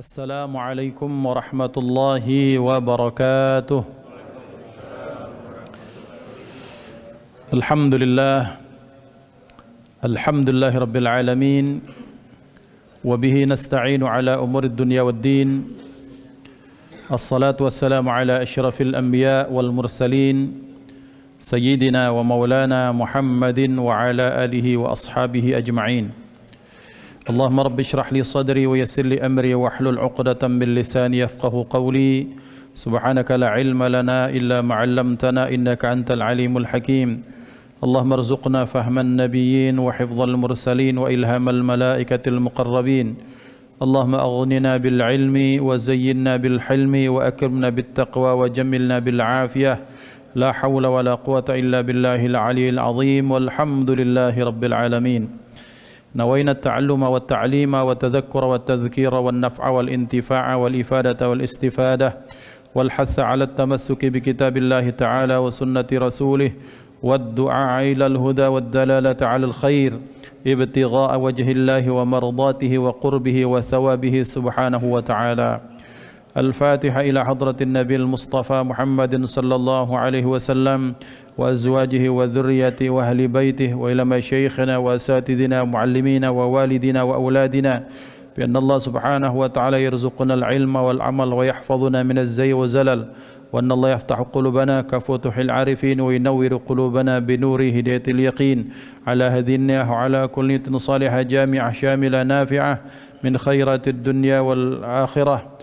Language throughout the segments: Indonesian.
Assalamualaikum warahmatullahi wabarakatuh. Alhamdulillahi rabbil alamin. Wabihi nasta'inu ala umurid dunya waddin. Assalatu wassalamu ala ashrafil anbiya wal mursalin, Sayyidina wa maulana Muhammadin wa ala alihi wa ashabihi ajma'in. Allahumma rabbi shrah li sadri wa yassir li amri wa hlul 'uqdatam min lisani yafqahu qawli. Subhanaka la ilma lana illa ma 'allamtana innaka antal alimul hakim. Allahumma arzuqna fahman nabiyyin wa hifdhal mursalin wa ilhamal malaikatil muqarrabin. Allahumma aghnina bil ilmi wa zayyinna bil hilmi wa akrimna bit taqwa wa jammilna bil afiyah. La hawla wa la quwata illa billahil aliyyil azim. Walhamdulillahi rabbil alamin. نوينا التعلم والتعليم والتذكر والتذكير والنفع والانتفاع والإفادة والاستفادة والحث على التمسك بكتاب الله تعالى وسنة رسوله والدعاء إلى الهدى والدلالة على الخير ابتغاء وجه الله ومرضاته وقربه وثوابه سبحانه وتعالى. الفاتحة إلى حضرة النبي المصطفى محمد صلى الله عليه وسلم وأزواجه وذريته وأهل بيته وإلى مشايخنا وأساتذتنا ومعلمينا ووالدنا وأولادنا بأن الله سبحانه وتعالى يرزقنا العلم والعمل ويحفظنا من الزي والزلل، وأن الله يفتح قلوبنا كفتح العارفين وينور قلوبنا بنور هداية اليقين على هدينا وعلى كل نية صالحة جامعة شاملة نافعة من خيرات الدنيا والآخرة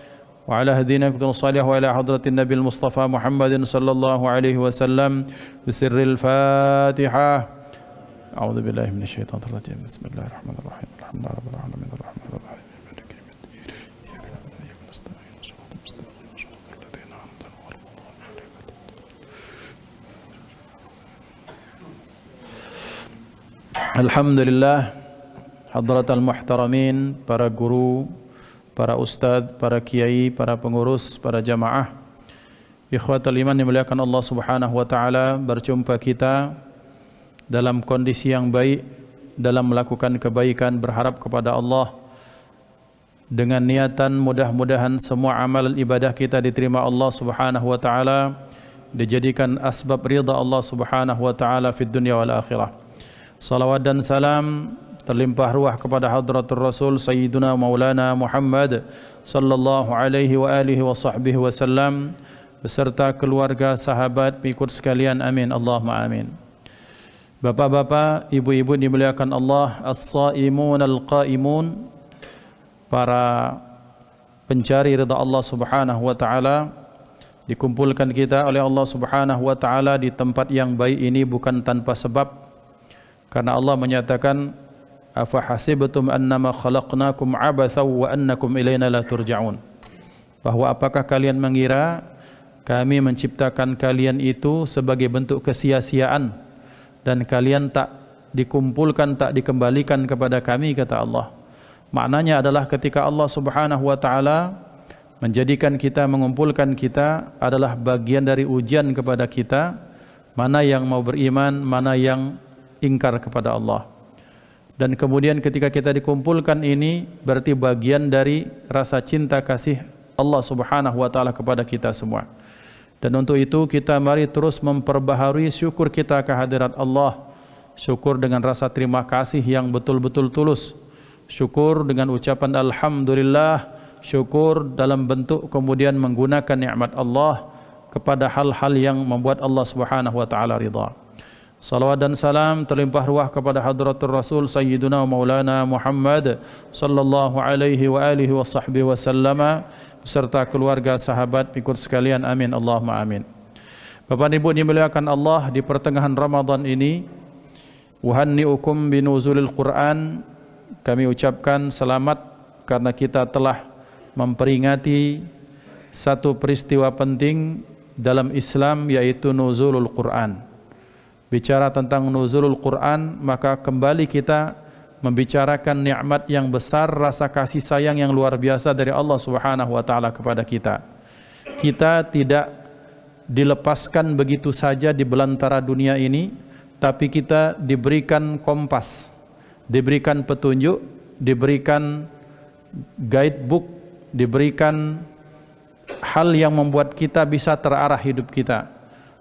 وعلى هدينا كتن صالح وإلى حضرة النبي المصطفى محمد صلى الله عليه وسلم بسر الفاتحة. أعوذ بالله من الشيطان الرجيم. بسم الله الرحمن الرحيم. الحمد لله رب العالمين الرحمن الرحيم مالك يوم الدين إياك نعبد وإياك نستعين صراط المستقيم صراط الذين أنعمت عليهم. Alhamdulillah, hadratal muhtaramin, para guru, para ustadz, para kiai, para pengurus, para jamaah, ikhwatul iman dimuliakan Allah Subhanahu wa taala, berjumpa kita dalam kondisi yang baik, dalam melakukan kebaikan, berharap kepada Allah dengan niatan mudah-mudahan semua amalan ibadah kita diterima Allah Subhanahu wa taala, dijadikan asbab ridha Allah Subhanahu wa taala fid dunya wal akhirah. Salawat dan salam terlimpah ruah kepada hadratur Rasul Sayyiduna Maulana Muhammad sallallahu alaihi wa alihi wa sahbihi wasallam beserta keluarga, sahabat, pengikut sekalian. Amin Allahumma amin. Bapak-bapak, ibu-ibu dimuliakan Allah, as-saimun al-qaimun, para pencari ridha Allah Subhanahu wa taala, dikumpulkan kita oleh Allah Subhanahu wa taala di tempat yang baik ini bukan tanpa sebab, karena Allah menyatakan afa hasibtum annama khalaqnakum abathaw wa annakum ilaina la turja'un, bahwa apakah kalian mengira kami menciptakan kalian itu sebagai bentuk kesia-siaan dan kalian tak dikumpulkan, tak dikembalikan kepada kami, kata Allah. Maknanya adalah ketika Allah Subhanahu wa taala menjadikan kita, mengumpulkan kita, adalah bagian dari ujian kepada kita, mana yang mau beriman, mana yang ingkar kepada Allah. Dan kemudian ketika kita dikumpulkan ini berarti bagian dari rasa cinta kasih Allah Subhanahu wa taala kepada kita semua. Dan untuk itu kita mari terus memperbaharui syukur kita kehadirat Allah. Syukur dengan rasa terima kasih yang betul-betul tulus. Syukur dengan ucapan alhamdulillah. Syukur dalam bentuk kemudian menggunakan nikmat Allah kepada hal-hal yang membuat Allah Subhanahu wa taala ridha. Salawat dan salam terlimpah ruah kepada hadratur Rasul Sayyiduna Maulana Muhammad sallallahu alaihi wa alihi wa sahbihi wasallam beserta keluarga, sahabat, pengikut sekalian. Amin Allahumma amin. Bapak Ibu dimuliakan Allah, di pertengahan Ramadan ini uhanniukum binuzulil Quran, kami ucapkan selamat karena kita telah memperingati satu peristiwa penting dalam Islam, yaitu nuzulul Quran. Bicara tentang nuzulul Quran, maka kembali kita membicarakan nikmat yang besar, rasa kasih sayang yang luar biasa dari Allah Subhanahu wa taala kepada kita. Kita tidak dilepaskan begitu saja di belantara dunia ini, tapi kita diberikan kompas, diberikan petunjuk, diberikan guidebook diberikan hal yang membuat kita bisa terarah hidup kita.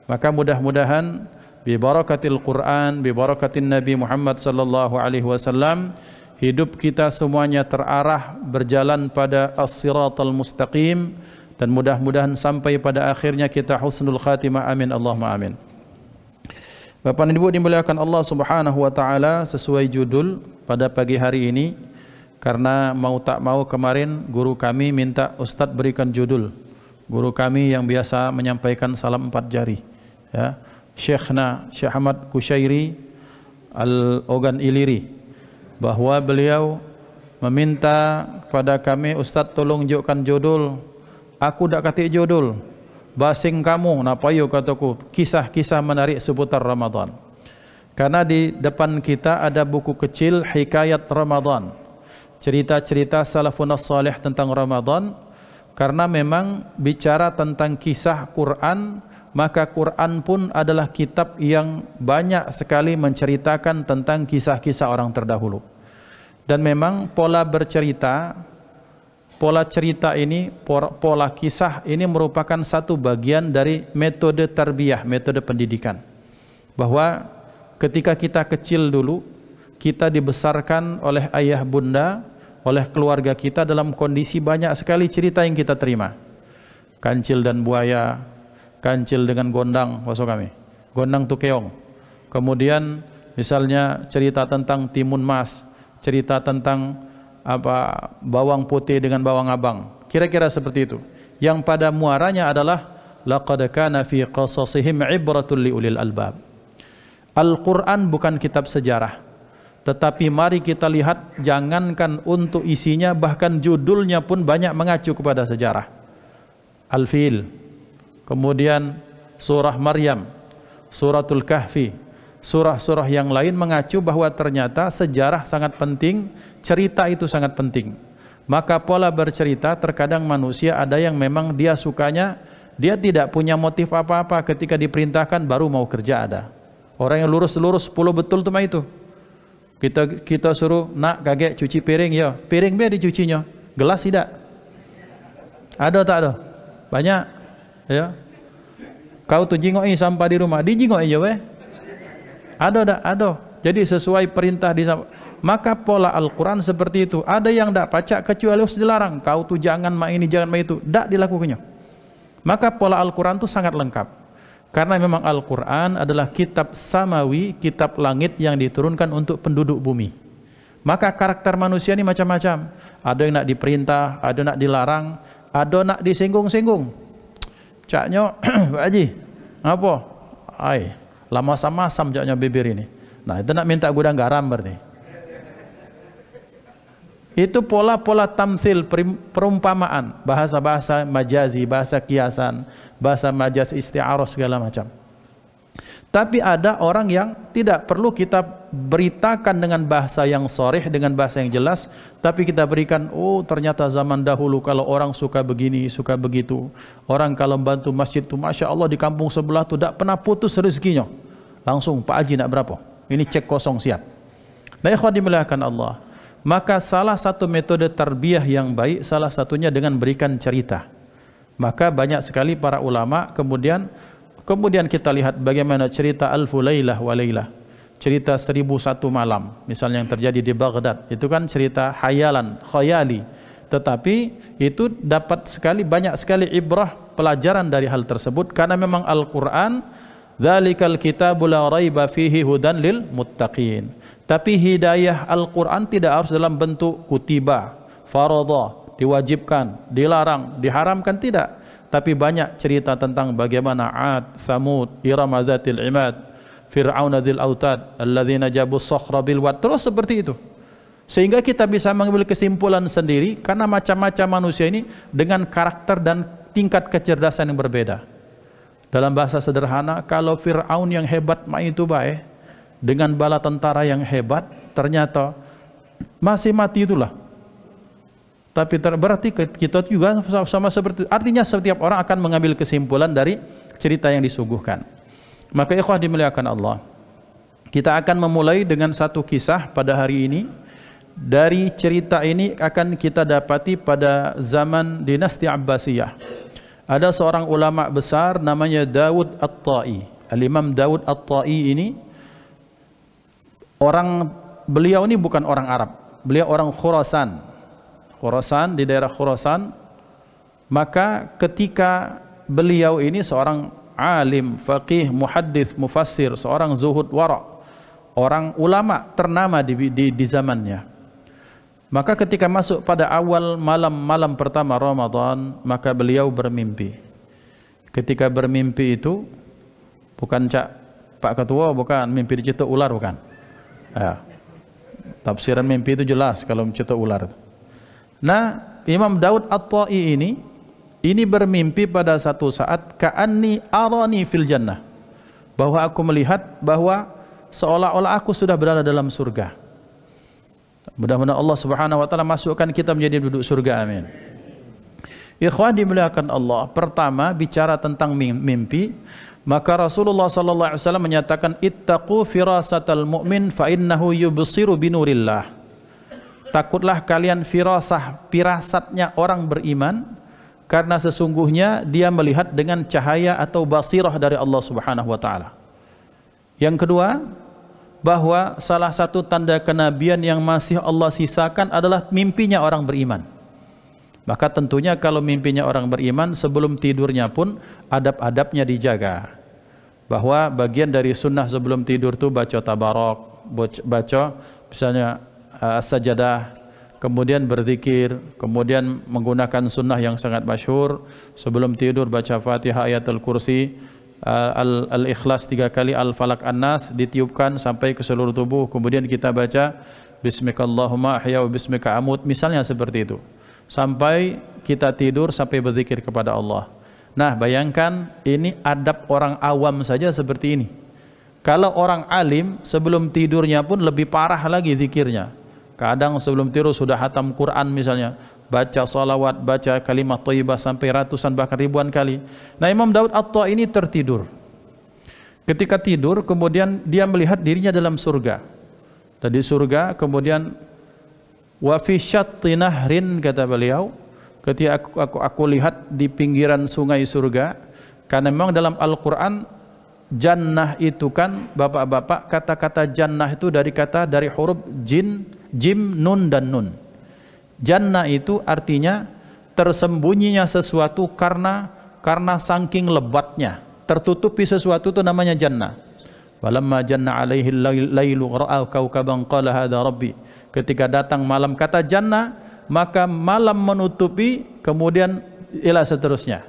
Maka mudah-mudahan bi barakatil Quran, bi barakatin Nabi Muhammad sallallahu alaihi wasallam, hidup kita semuanya terarah berjalan pada as-siratal mustaqim, dan mudah-mudahan sampai pada akhirnya kita husnul khatimah. Amin Allahumma amin. Bapak dan Ibu dimuliakan Allah Subhanahu wa taala, sesuai judul pada pagi hari ini, karena mau tak mau kemarin guru kami minta Ustadz berikan judul. Guru kami yang biasa menyampaikan salam 4 jari, ya, Syekhna Syekh Ahmad Kusyairi Al-Ogan Iliri, bahwa beliau meminta kepada kami, Ustadz tolong jukkan judul. Aku dak katik judul, basing kamu napa yo kataku, kisah-kisah menarik seputar Ramadan. Karena di depan kita ada buku kecil Hikayat Ramadan, cerita-cerita salafun salih tentang Ramadan. Karena memang bicara tentang kisah Quran, maka Quran pun adalah kitab yang banyak sekali menceritakan tentang kisah-kisah orang terdahulu. Dan memang pola bercerita, pola cerita ini, pola kisah ini merupakan satu bagian dari metode tarbiyah, metode pendidikan. Bahwa ketika kita kecil dulu, kita dibesarkan oleh ayah bunda, oleh keluarga kita dalam kondisi banyak sekali cerita yang kita terima. Kancil dan buaya, kancil dengan gondang, maksud kami, gondang tu keong. Kemudian misalnya cerita tentang timun mas, cerita tentang apa, bawang putih dengan bawang abang, kira-kira seperti itu. Yang pada muaranya adalah laqad kana fi qasasihim ibratul liulil albab. Al-Quran bukan kitab sejarah, tetapi mari kita lihat, jangankan untuk isinya, bahkan judulnya pun banyak mengacu kepada sejarah. Al-Fil, kemudian surah Maryam, suratul Kahfi, surah-surah yang lain mengacu bahwa ternyata sejarah sangat penting, cerita itu sangat penting. Maka pola bercerita, terkadang manusia ada yang memang dia sukanya, dia tidak punya motif apa-apa, ketika diperintahkan baru mau kerja ada. Orang yang lurus-lurus 10 betul tuh mah itu. Kita suruh, nak kakek cuci piring ya, piring biar dicucinya, gelas tidak. Ada tak ada? Banyak, ya. Kau tuh jingoi sampah di rumah, dijingoi aja weh. Ada tak? Ada. Jadi sesuai perintah di, maka pola Al-Quran seperti itu. Ada yang tak pacak kecuali harus dilarang. Kau tuh jangan ma ini, jangan ma itu, tak dilakukannya. Maka pola Al-Quran itu sangat lengkap. Karena memang Al-Quran adalah kitab samawi, kitab langit yang diturunkan untuk penduduk bumi. Maka karakter manusia ini macam-macam. Ada yang nak diperintah, ada yang nak dilarang, ada nak disinggung-singgung. Caknya, Pak Haji, apa? Ay, lama masam caknya bibir ini. Nah, itu nak minta gudang garam berarti. Itu pola-pola tamsil, perumpamaan, bahasa-bahasa majazi, bahasa kiasan, bahasa majaz isti'arah segala macam. Tapi ada orang yang tidak perlu kita beritakan dengan bahasa yang sharih, dengan bahasa yang jelas, tapi kita berikan, oh ternyata zaman dahulu kalau orang suka begini, suka begitu. Orang kalau bantu masjid tuh, Masya Allah di kampung sebelah tuh tidak pernah putus rezekinya. Langsung, Pak Haji nak berapa? Ini cek kosong siap. Nah, ikhwan dimuliakan Allah. Maka salah satu metode tarbiyah yang baik, salah satunya dengan berikan cerita. Maka banyak sekali para ulama kemudian kita lihat bagaimana cerita Alfu Lailah wa Lailah, cerita 1001 malam misalnya yang terjadi di Baghdad. Itu kan cerita khayalan, khayali, tetapi itu dapat sekali, banyak sekali ibrah, pelajaran dari hal tersebut. Karena memang Al-Quran, dzalikal kitabu la raiba fihi hudan lil muttaqin. Tapi hidayah Al-Quran tidak harus dalam bentuk kutiba, faradha, diwajibkan, dilarang, diharamkan, tidak. Tapi banyak cerita tentang bagaimana Ad, Thamud, Iram dzatil imad, Fir'aun dzil autad, alladzina jabus sakhra bil wad, terus seperti itu. Sehingga kita bisa mengambil kesimpulan sendiri, karena macam-macam manusia ini dengan karakter dan tingkat kecerdasan yang berbeda. Dalam bahasa sederhana, kalau Fir'aun yang hebat mah itu baik, dengan bala tentara yang hebat, ternyata masih mati itulah. Tapi berarti kita juga sama seperti itu. Artinya setiap orang akan mengambil kesimpulan dari cerita yang disuguhkan. Maka ikhwah dimuliakan Allah, kita akan memulai dengan satu kisah pada hari ini, dari cerita ini akan kita dapati pada zaman dinasti Abbasiyah. Ada seorang ulama besar namanya Dawud At-Ta'i. Al-Imam Dawud At-Ta'i ini beliau ini bukan orang Arab. Beliau orang Khurasan. Khurasan, di daerah Khurasan. Maka ketika beliau ini seorang alim, faqih, muhaddits, mufassir, seorang zuhud wara, orang ulama ternama di zamannya. Maka ketika masuk pada awal malam pertama Ramadan, maka beliau bermimpi. Ketika bermimpi itu, bukan Pak Ketua, bukan mimpi dicetuk ular, bukan. Ya. Tafsiran mimpi itu jelas kalau mencetuk ular. Nah, Imam Daud At-Ta'i ini bermimpi pada satu saat ka'anni arani fil jannah, bahwa aku melihat bahwa seolah-olah aku sudah berada dalam surga. Mudah-mudahan Allah Subhanahu wa taala masukkan kita menjadi penduduk surga, amin. Ikhwan dimuliakan Allah, pertama bicara tentang mimpi, maka Rasulullah sallallahu alaihi wasallam menyatakan ittaqu firasatal mu'min fa innahu yubsiru binurillah. Takutlah kalian firasatnya orang beriman, karena sesungguhnya dia melihat dengan cahaya atau basirah dari Allah Subhanahu wa taala. Yang kedua, bahwa salah satu tanda kenabian yang masih Allah sisakan adalah mimpinya orang beriman. Maka tentunya kalau mimpinya orang beriman, sebelum tidurnya pun adab-adabnya dijaga. Bahwa bagian dari sunnah sebelum tidur itu baca tabarak, baca misalnya as-sajadah, kemudian berzikir, kemudian menggunakan sunnah yang sangat masyhur sebelum tidur baca Fatihah, ayatul kursi, Al-Ikhlas 3 kali, Al-Falaq, An-Nas ditiupkan sampai ke seluruh tubuh, kemudian kita baca Bismikallahumma ahya wa bismika amut, misalnya seperti itu, sampai kita tidur, sampai berzikir kepada Allah. Nah, bayangkan ini adab orang awam saja seperti ini. Kalau orang alim sebelum tidurnya pun lebih parah lagi zikirnya. Kadang sebelum tidur sudah hatam Quran misalnya, baca salawat, baca kalimat thayyibah sampai ratusan bahkan ribuan kali. Nah, Imam Daud At-Ta'i ini tertidur. Ketika tidur, kemudian dia melihat dirinya dalam surga. Tadi surga, kemudian wa fi syatti nahrin, kata beliau, ketika aku lihat di pinggiran sungai surga, karena memang dalam Al-Quran jannah itu kan, bapak-bapak, kata-kata jannah itu dari huruf jim, nun dan nun. Jannah itu artinya tersembunyinya sesuatu karena saking lebatnya, tertutupi sesuatu itu namanya jannah. Walamma janna alaihi lailu ra'a kaukaban qala hadza rabbi. Ketika datang malam, kata jannah, maka malam menutupi, kemudian ila seterusnya.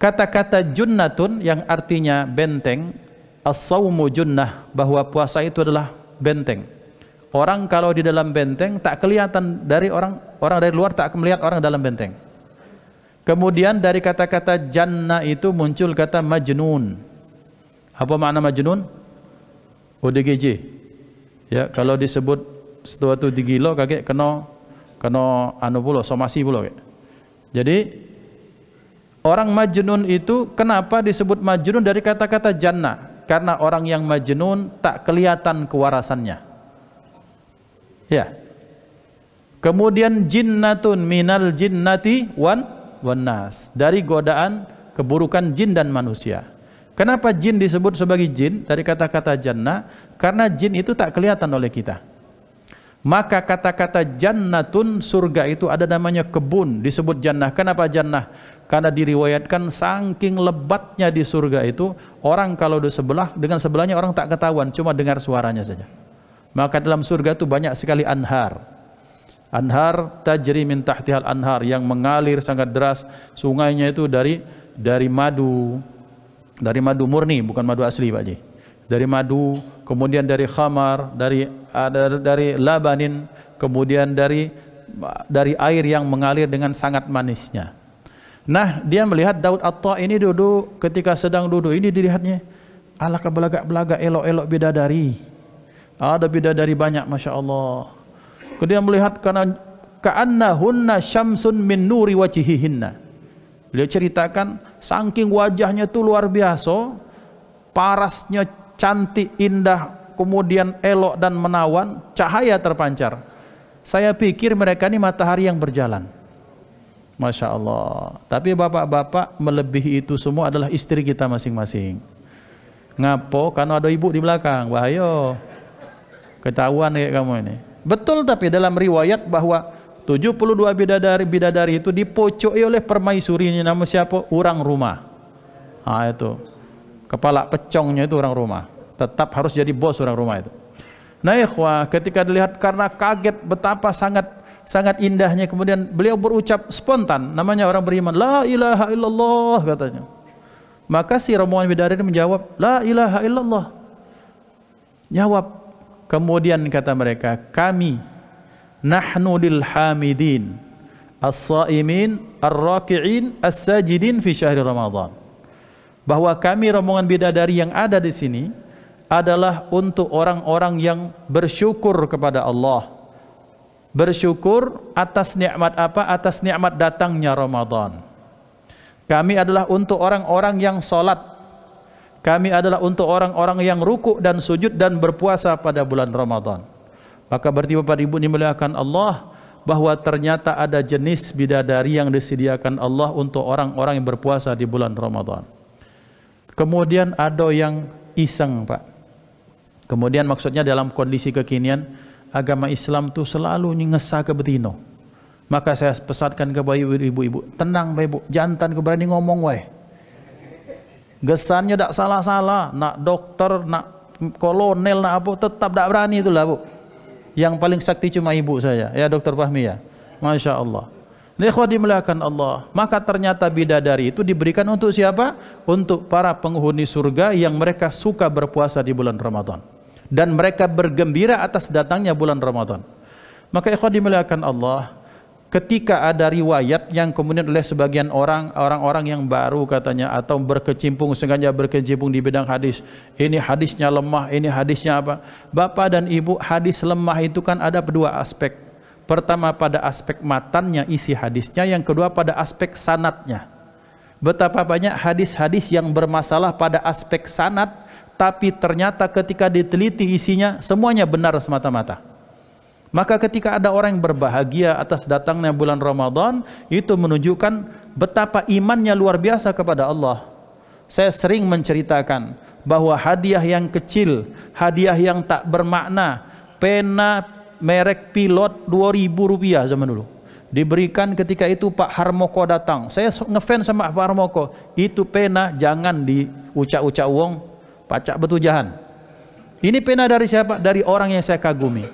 Kata-kata junnatun yang artinya benteng, as-saumu junnah, bahwa puasa itu adalah benteng. Orang kalau di dalam benteng tak kelihatan dari orang dari luar tak melihat orang dalam benteng. Kemudian dari kata-kata jannah itu muncul kata majnun. Apa makna majnun? ODGJ. Ya, kalau disebut sesuatu digilo kakek kena anu pula, somasi pula kakek. Jadi orang majnun itu kenapa disebut majnun dari kata-kata jannah? Karena orang yang majnun tak kelihatan kewarasannya. Ya. Kemudian jinnatun minal jinnati wan nas, dari godaan keburukan jin dan manusia. Kenapa jin disebut sebagai jin dari kata-kata jannah? Karena jin itu tak kelihatan oleh kita. Maka kata-kata jannatun, surga itu ada namanya kebun, disebut jannah. Kenapa jannah? Karena diriwayatkan saking lebatnya di surga itu, orang kalau di sebelah dengan sebelahnya orang tak ketahuan, cuma dengar suaranya saja. Maka dalam surga itu banyak sekali anhar. Anhar tajri min tahtihal anhar, yang mengalir sangat deras. Sungainya itu dari madu murni, bukan madu asli Pak Ji. Dari madu, kemudian dari khamar, dari labanin, kemudian dari air yang mengalir dengan sangat manisnya. Nah, dia melihat Daud At-Ta'i ini duduk, ketika sedang duduk ini dilihatnya, alangkah belagak elok-elok bidadari. Ada bidadari banyak, Masya Allah. Kemudian melihat karena ka'annahunna syamsun min nuri wajihihinna. Beliau ceritakan saking wajahnya itu luar biasa, parasnya cantik, indah, kemudian elok dan menawan, cahaya terpancar. Saya pikir mereka ini matahari yang berjalan. Masya Allah. Tapi bapak-bapak, melebihi itu semua adalah istri kita masing-masing. Ngapo? Karena ada ibu di belakang. Bahaya. Ketahuan kayak kamu ini. Betul, tapi dalam riwayat bahwa 72 bidadari itu dipocoi oleh permaisurinya, nama siapa? Orang rumah. Nah itu. Kepala pecongnya itu orang rumah. Tetap harus jadi bos orang rumah itu. Nah ikhwah, ketika dilihat karena kaget betapa sangat indahnya, kemudian beliau berucap spontan, namanya orang beriman, la ilaha illallah katanya. Maka si rombongan bidadari menjawab, la ilaha illallah. Jawab. Kemudian kata mereka, kami nahnu lil hamidin as-saimin ar-raki'in as-sajidin fi syahri Ramadan. Bahwa kami rombongan bidadari yang ada di sini adalah untuk orang-orang yang bersyukur kepada Allah. Bersyukur atas nikmat apa? Atas nikmat datangnya Ramadan. Kami adalah untuk orang-orang yang salat. Kami adalah untuk orang-orang yang rukuk dan sujud dan berpuasa pada bulan Ramadan. Maka berarti Bapak Ibu dimuliakan Allah, bahwa ternyata ada jenis bidadari yang disediakan Allah untuk orang-orang yang berpuasa di bulan Ramadan. Kemudian ada yang iseng, Pak. Kemudian maksudnya dalam kondisi kekinian, agama Islam tuh selalu ngesah ke betino. Maka saya pesankan ke ibu-ibu, tenang Pak Ibu, jantan ku berani ngomong wae. Gesannya tak salah-salah, nak dokter, nak kolonel, nak apa, tetap tak berani itulah Bu. Yang paling sakti cuma ibu saya, ya Dokter Fahmi ya. Masya Allah. Ikhwah dimuliakan Allah. Maka ternyata bidadari itu diberikan untuk siapa? Untuk para penghuni surga yang mereka suka berpuasa di bulan Ramadan. Dan mereka bergembira atas datangnya bulan Ramadan. Maka ikhwah dimuliakan Allah, ketika ada riwayat yang kemudian oleh sebagian orang-orang yang baru katanya, atau sengaja berkecimpung di bidang hadis, ini hadisnya lemah, ini hadisnya apa? Bapak dan Ibu, hadis lemah itu kan ada dua aspek. Pertama pada aspek matannya, isi hadisnya. Yang kedua pada aspek sanadnya. Betapa banyak hadis-hadis yang bermasalah pada aspek sanad, tapi ternyata ketika diteliti isinya semuanya benar semata-mata. Maka ketika ada orang yang berbahagia atas datangnya bulan Ramadan, itu menunjukkan betapa imannya luar biasa kepada Allah. Saya sering menceritakan bahwa hadiah yang kecil, hadiah yang tak bermakna, pena merek pilot 2.000 rupiah zaman dulu, diberikan ketika itu Pak Harmoko datang. Saya ngefans sama Pak Harmoko. Itu pena jangan diucap-ucap uang, pacak betujahan. Ini pena dari siapa? Dari orang yang saya kagumi.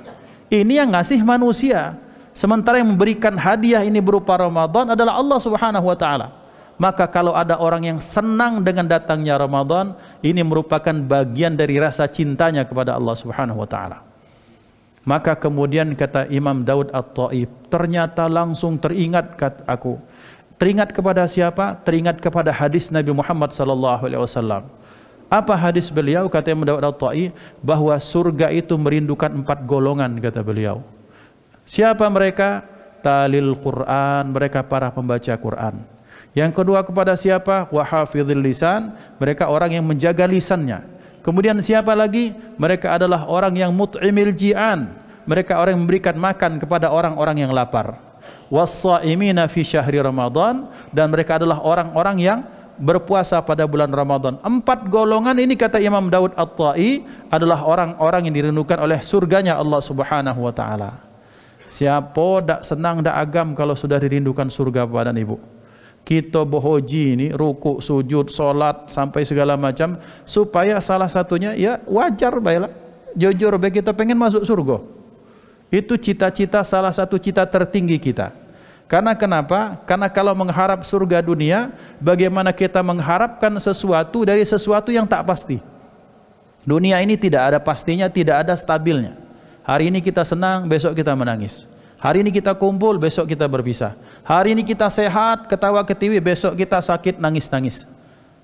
Ini yang ngasih manusia. Sementara yang memberikan hadiah ini berupa Ramadan adalah Allah Subhanahu wa taala. Maka kalau ada orang yang senang dengan datangnya Ramadan, ini merupakan bagian dari rasa cintanya kepada Allah Subhanahu wa taala. Maka kemudian kata Imam Daud At-Ta'i, ternyata langsung teringat aku. Teringat kepada siapa? Teringat kepada hadis Nabi Muhammad sallallahu alaihi wasallam. Apa hadis beliau? Kata Imam Daud At-Ta'i, bahwa surga itu merindukan 4 golongan, kata beliau. Siapa mereka? Talil Quran, mereka para pembaca Quran. Yang kedua kepada siapa? Wahafidhil lisan, mereka orang yang menjaga lisannya. Kemudian siapa lagi? Mereka adalah orang yang mut'imil ji'an, mereka orang yang memberikan makan kepada orang-orang yang lapar. Was-shaimina fi syahri Ramadan, dan mereka adalah orang-orang yang berpuasa pada bulan Ramadan. 4 golongan ini kata Imam Daud At-Ta'i adalah orang-orang yang dirindukan oleh surganya Allah Subhanahu wa taala. Siapa dak senang dak agam kalau sudah dirindukan surga Bapak dan Ibu? Kita bohoji ini rukuk, sujud, solat sampai segala macam supaya salah satunya ya wajar baiklah. Jujur baik kita pengen masuk surga. Itu cita-cita, salah satu cita tertinggi kita. Karena kenapa? Karena kalau mengharap surga dunia, bagaimana kita mengharapkan sesuatu dari sesuatu yang tak pasti. Dunia ini tidak ada pastinya, tidak ada stabilnya. Hari ini kita senang, besok kita menangis. Hari ini kita kumpul, besok kita berpisah. Hari ini kita sehat, ketawa ketiwi, besok kita sakit, nangis-nangis.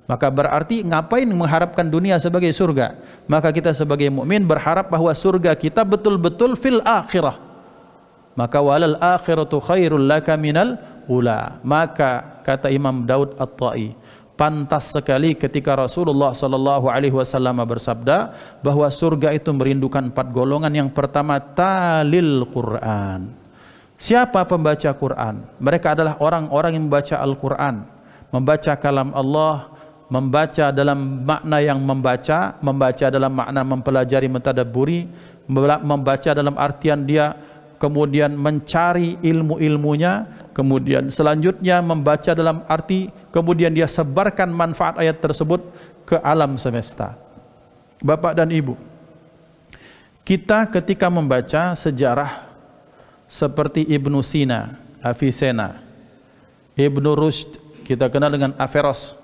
Maka berarti ngapain mengharapkan dunia sebagai surga? Maka kita sebagai mukmin berharap bahwa surga kita betul-betul fil akhirah. Maka walal akhiratu khairul laka minal ula. Maka kata Imam Daud At-Ta'i, Pantas sekali ketika Rasulullah sallallahu alaihi wasallam bersabda bahwa surga itu merindukan 4 golongan. Yang pertama, talil Quran. Siapa pembaca Quran? Mereka adalah orang-orang yang membaca Al-Quran, membaca kalam Allah, membaca dalam makna yang membaca dalam makna mempelajari, mentadabburi, membaca dalam artian dia kemudian mencari ilmu-ilmunya, kemudian selanjutnya membaca dalam arti kemudian dia sebarkan manfaat ayat tersebut ke alam semesta. Bapak dan Ibu, kita ketika membaca sejarah seperti Ibnu Sina, Avicenna, Ibnu Rushd, kita kenal dengan Averroes.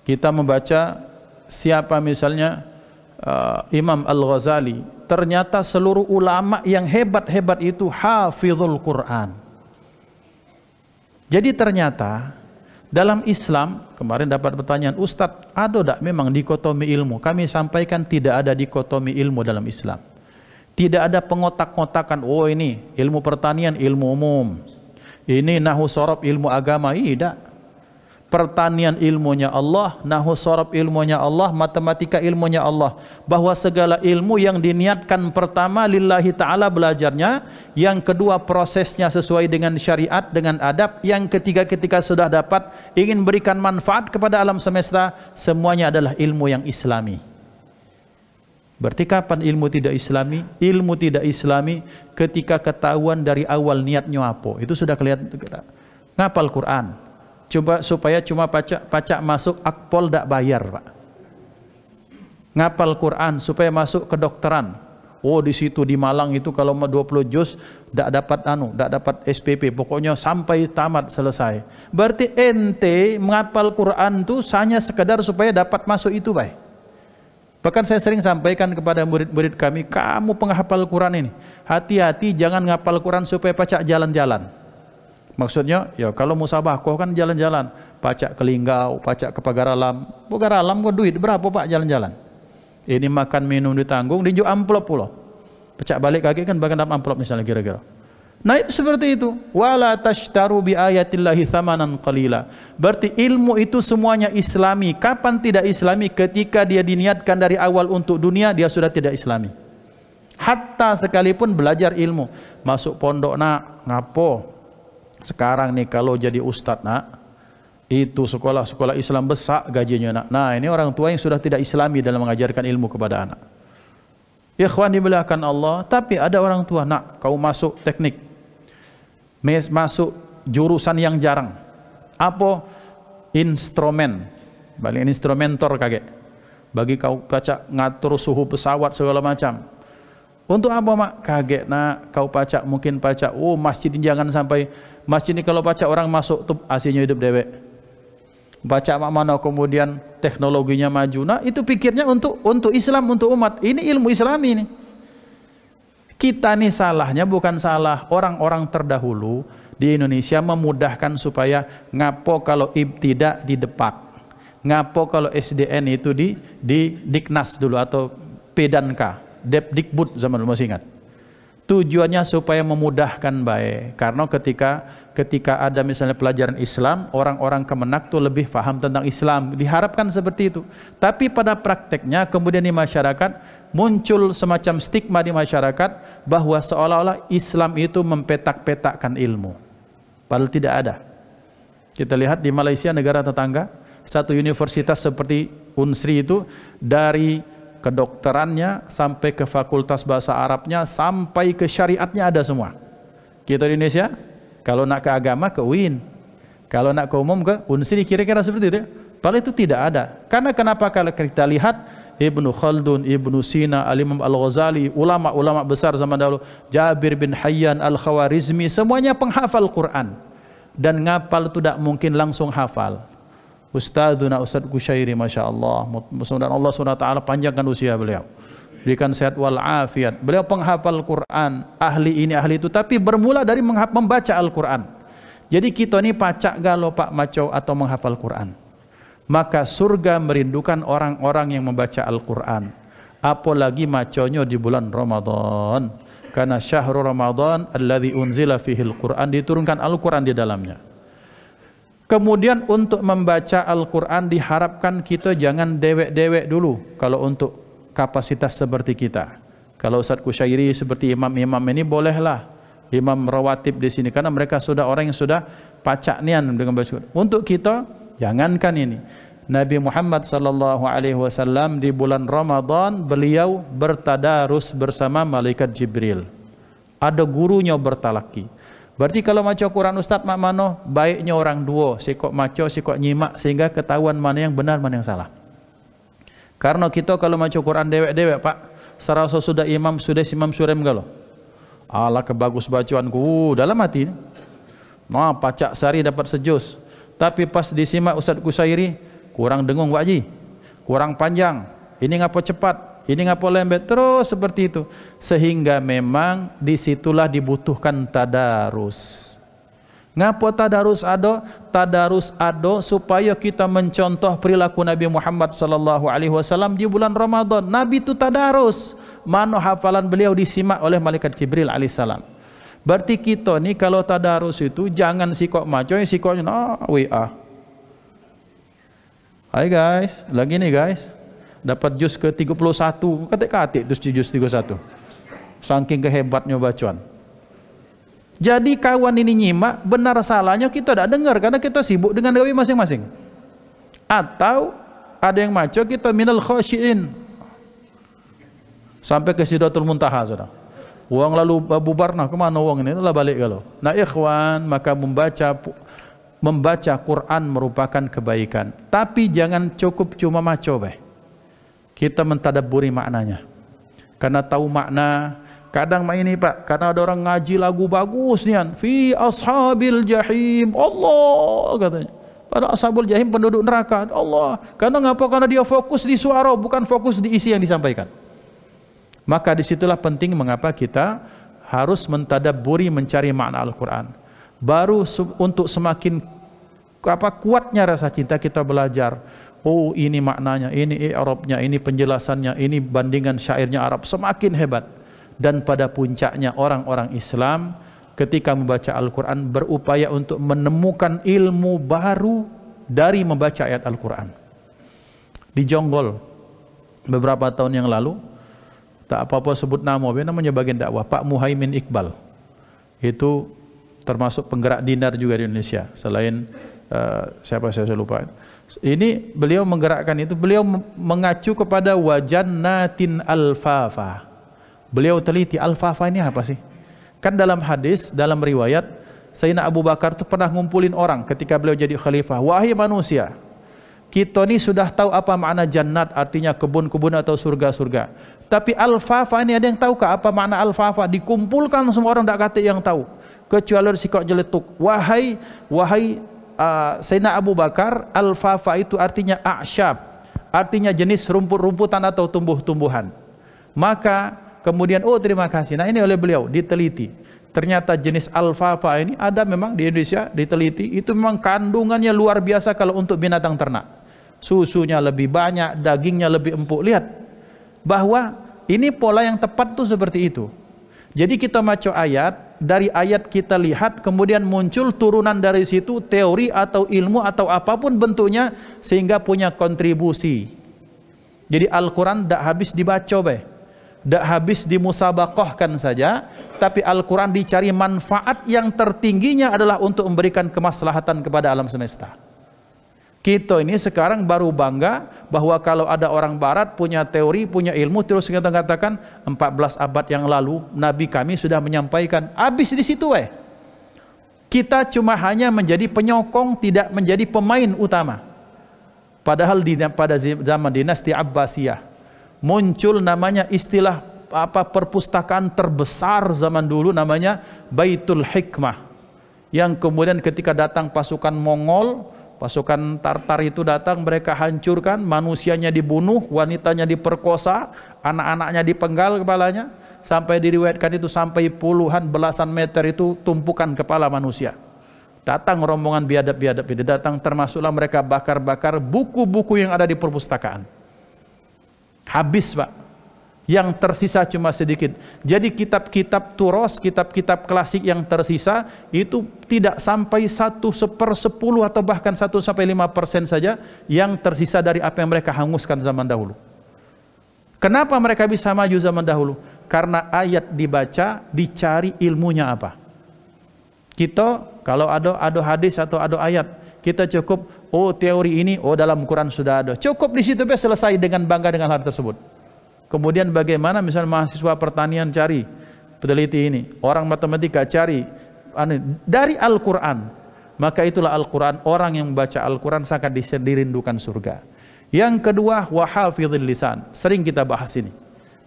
Kita membaca siapa misalnya Imam Al-Ghazali, ternyata seluruh ulama yang hebat-hebat itu hafizul Quran. Jadi ternyata dalam Islam, kemarin dapat pertanyaan, Ustadz, ada tak memang dikotomi ilmu? Kami sampaikan tidak ada dikotomi ilmu dalam Islam. Tidak ada pengotak-ngotakan, oh ini ilmu pertanian, ilmu umum, ini nahu sorob, ilmu agama. Tidak. Pertanian ilmunya Allah, nahu sorob ilmunya Allah, matematika ilmunya Allah. Bahwa segala ilmu yang diniatkan pertama lillahi ta'ala belajarnya, yang kedua prosesnya sesuai dengan syariat, dengan adab, yang ketiga ketika sudah dapat ingin berikan manfaat kepada alam semesta, semuanya adalah ilmu yang islami. Berarti kapan ilmu tidak islami? Ilmu tidak islami ketika ketahuan dari awal niatnya apa. Itu sudah kelihatan. Ngapal Quran, coba supaya cuma pacak masuk akpol tak bayar, Pak. Ngapal Quran supaya masuk kedokteran. Oh, di situ di Malang itu kalau 20 juz tak dapat dapat SPP, pokoknya sampai tamat selesai. Berarti ente menghafal Quran itu hanya sekedar supaya dapat masuk itu, Pak. Bahkan saya sering sampaikan kepada murid-murid kami, kamu penghafal Quran ini, hati-hati jangan ngapal Quran supaya pacak jalan-jalan. Maksudnya, ya kalau musabakoh kan jalan-jalan, pacak ke Linggau, pacak ke Pagaralam. Pagaralam kok duit berapa Pak jalan-jalan? Ini makan minum ditanggung, dinjuk amplop pula. Pacak balik kaki kan bahkan dalam amplop misalnya kira-kira. Nah itu seperti itu. Wala tashtaru bi ayatillahi thamanan qalila. Berarti ilmu itu semuanya islami. Kapan tidak islami? Ketika dia diniatkan dari awal untuk dunia, dia sudah tidak islami. Hatta sekalipun belajar ilmu, masuk pondok nak, ngapo? Sekarang nih kalau jadi ustadz nak, itu sekolah-sekolah Islam besar gajinya nak. Nah ini orang tua yang sudah tidak islami dalam mengajarkan ilmu kepada anak. Ikhwan dimuliakan Allah, tapi ada orang tua, nak kau masuk teknik, masuk jurusan yang jarang. Apa? Instrumen. Balik instrumentor kaget. Bagi kau baca ngatur suhu pesawat segala macam. Untuk apa mak? Kaget nak kau pacak, mungkin pacak, oh masjid ini jangan sampai, masjid ini kalau pacak orang masuk tuh AC-nya hidup dewek. Baca mak mana kemudian teknologinya maju. Nah itu pikirnya untuk Islam, untuk umat. Ini ilmu Islami ini. Kita nih salahnya bukan salah orang-orang terdahulu di Indonesia memudahkan supaya ngapo kalau ibtidak di depak, ngapo kalau SDN itu di Diknas dulu atau P&K, Depdikbud zaman dulu masih ingat. Tujuannya supaya memudahkan baik, karena ketika ada misalnya pelajaran Islam, orang-orang Kemenak tuh lebih paham tentang Islam, diharapkan seperti itu. Tapi pada prakteknya kemudian di masyarakat muncul semacam stigma di masyarakat bahwa seolah-olah Islam itu mempetak-petakkan ilmu, padahal tidak ada. Kita lihat di Malaysia, negara tetangga, satu universitas seperti Unsri itu dari kedokterannya sampai ke fakultas bahasa Arabnya sampai ke syariatnya ada semua. Kita di Indonesia kalau nak ke agama ke UIN, kalau nak ke umum ke Unsri, kira-kira seperti itu. Padahal itu tidak ada. Karena kenapa? Kalau kita lihat Ibnu Khaldun, Ibnu Sina, Al-Imam Al-Ghazali, ulama-ulama besar zaman dahulu, Jabir bin Hayyan, Al-Khawarizmi, semuanya penghafal Quran. Dan ngapal itu tidak mungkin langsung hafal. Ustadzuna Ustadz Kusyairi, Masya Allah, mudah-mudahan Allah SWT panjangkan usia beliau, berikan sehat walafiat. Beliau penghafal Quran, ahli ini ahli itu, tapi bermula dari membaca Al-Quran. Jadi kita ini pacak galau Pak Maco atau menghafal Quran, maka surga merindukan orang-orang yang membaca Al-Quran. Apalagi maconyo di bulan Ramadan, karena syahrul Ramadan alladzi unzila fihil Quran, diturunkan Al-Quran di dalamnya. Kemudian untuk membaca Al-Quran diharapkan kita jangan dewek-dewek dulu kalau untuk kapasitas seperti kita. Kalau Ustaz Kusyairi seperti imam-imam ini bolehlah, imam rawatib di sini, karena mereka sudah orang yang sudah pacak nian dengan baca. Untuk kita jangankan ini. Nabi Muhammad sallallahu alaihi wasallam di bulan Ramadan beliau bertadarus bersama malaikat Jibril. Ada gurunya bertalaki. Berarti kalau maca Quran Ustaz mak mano, baiknya orang dua, sikok maca, sikok nyimak sehingga ketahuan mana yang benar, mana yang salah. Karena kita kalau maca Quran dewek-dewek Pak, serasa sudah imam, sudah imam surem galo. Allah kebagus bacaanku dalam hati. Nah, pacak sehari dapat sejus. Tapi pas disimak Ustaz Kusyairi, kurang dengung Pak Haji, kurang panjang, ini ngapa cepat, ini ngapa lambat, terus seperti itu. Sehingga memang disitulah dibutuhkan tadarus. Ngapa tadarus ado? Tadarus ado supaya kita mencontoh perilaku Nabi Muhammad sallallahu alaihi wasallam di bulan Ramadan. Nabi itu tadarus, mana hafalan beliau disimak oleh malaikat Jibril alaihissalam. Berarti kita ni kalau tadarus itu jangan sikok maco, sikoknya WA. Hai guys, lagi nih guys, dapat juz ke 31, katik-katik terus juz 31. Saking kehebatnya bacaan. Jadi kawan ini nyimak, benar salahnya kita tidak dengar karena kita sibuk dengan gawe masing-masing. Atau ada yang maco kita minal khasyiin. Sampai ke Sidratul Muntaha sudah. Uang lalu bubar, nah kemana uang ini? Itulah balik kalau. Nah ikhwan, maka membaca Quran merupakan kebaikan. Tapi jangan cukup cuma maco beh. Kita mentadabburi maknanya. Karena tahu makna. Kadang ini Pak, karena ada orang ngaji lagu bagus nian, fi ashabil jahim, Allah katanya. Pada ashabul jahim penduduk neraka, Allah. Karena ngapa? Karena dia fokus di suara, bukan fokus di isi yang disampaikan. Maka disitulah penting mengapa kita harus mentadabburi, mencari makna Al-Quran. Baru untuk semakin kuatnya rasa cinta kita belajar. Oh ini maknanya, ini i'rabnya, ini penjelasannya, ini bandingan syairnya Arab, semakin hebat. Dan pada puncaknya orang-orang Islam ketika membaca Al-Quran berupaya untuk menemukan ilmu baru dari membaca ayat Al-Quran. Di Jonggol beberapa tahun yang lalu, tak apa-apa sebut namanya bagian dakwah, Pak Muhaimin Iqbal. Itu termasuk penggerak dinar juga di Indonesia. Selain siapa saya lupa. Ini beliau menggerakkan itu, beliau mengacu kepada wajannatin alfafa. Beliau teliti al-fafa ini apa sih? Kan dalam hadis, dalam riwayat, Sayyidina Abu Bakar itu pernah ngumpulin orang ketika beliau jadi khalifah. Wahai manusia, kita ini sudah tahu apa makna jannat, artinya kebun-kebun atau surga-surga. Tapi al-fafa ini ada yang tahukah apa makna al-fafa? Dikumpulkan semua orang, tak kata yang tahu. Kecuali sikok jeletuk. Wahai Sayyidina Abu Bakar, al-fafa itu artinya a'syab, artinya jenis rumput-rumputan atau tumbuh-tumbuhan. Maka kemudian, oh terima kasih. Nah ini oleh beliau diteliti. Ternyata jenis alfafa ini ada memang di Indonesia, diteliti. Itu memang kandungannya luar biasa kalau untuk binatang ternak. Susunya lebih banyak, dagingnya lebih empuk. Lihat bahwa ini pola yang tepat tuh seperti itu. Jadi kita baca ayat, dari ayat kita lihat, kemudian muncul turunan dari situ teori atau ilmu atau apapun bentuknya sehingga punya kontribusi. Jadi Al-Quran tidak habis dibaca beh. Tak habis dimusabaqahkan saja, tapi Al-Quran dicari manfaat yang tertingginya adalah untuk memberikan kemaslahatan kepada alam semesta. Kita ini sekarang baru bangga bahwa kalau ada orang barat punya teori, punya ilmu, terus kita katakan 14 abad yang lalu Nabi kami sudah menyampaikan. Habis di situ kita cuma hanya menjadi penyokong, tidak menjadi pemain utama. Padahal pada zaman dinasti Abbasiyah muncul namanya istilah perpustakaan terbesar zaman dulu, namanya Baitul Hikmah, yang kemudian ketika datang pasukan Mongol, pasukan Tartar itu datang, mereka hancurkan, manusianya dibunuh, wanitanya diperkosa, anak-anaknya dipenggal kepalanya, sampai diriwayatkan itu sampai puluhan belasan meter itu tumpukan kepala manusia. Datang rombongan biadab-biadab itu datang, termasuklah mereka bakar-bakar buku-buku yang ada di perpustakaan. Habis Pak. yang tersisa cuma sedikit. Jadi kitab-kitab turos, kitab-kitab klasik yang tersisa itu tidak sampai 1/10 atau bahkan 1-5% saja yang tersisa dari apa yang mereka hanguskan zaman dahulu. Kenapa mereka bisa maju zaman dahulu? Karena ayat dibaca, dicari ilmunya apa. Kita kalau ada hadis atau ada ayat, kita cukup teori ini, dalam Quran sudah ada. Cukup di situ selesai dengan bangga dengan hal tersebut. Kemudian bagaimana misalnya mahasiswa pertanian cari, peneliti ini, orang matematika cari dari Al-Quran. Maka itulah Al-Quran, orang yang membaca Al-Quran sangat dirindukan surga. Yang kedua, wahafidhil lisan. Sering kita bahas ini,